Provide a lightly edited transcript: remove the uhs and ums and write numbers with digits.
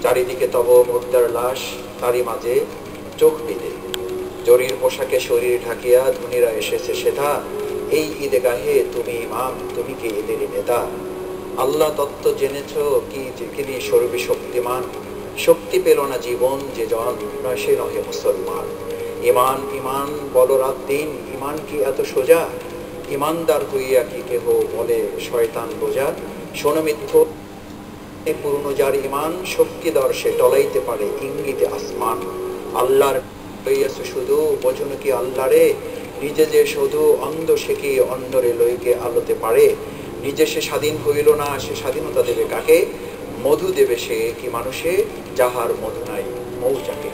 চারিদিকে তব মুদ্রার লাশ, তারই মাঝে চোখ বিদে জরির পোশাকে শরীর ঢাকিয়া ধনীরা এসেছে সেথা। এই ঈদগাহে তুমি ইমাম, তুমি কি ঈদেরই নেতা? আল্লাহ তত্ত্ব জেনেছ কি যিনি সর্বশক্তিমান, শক্তি পেল না জীবন যে জন নয় সে নহে মুসলমান। ইমান ইমান বল রাত দিন, ইমান কি এত সোজা? ইমানদার হইয়া কি কেহ বলে শয়তান বোঝা? শোনো মিথ্য পূর্ণ যার ইমান, শক্তি দর্শে টলাইতে পারে ইঙ্গিতে আসমান। আল্লাহর লইয়াছে শুধু, বোঝুন কি আল্লাহরে? নিজে যে শুধু অন্ধ সে কি অন্যরে লইকে আলোতে পারে? নিজে সে স্বাধীন হইল না, সে স্বাধীনতা দেবে কাকে? মধু দেবে সে কি মানুষে, যাহার মধু নাই মৌচাকে।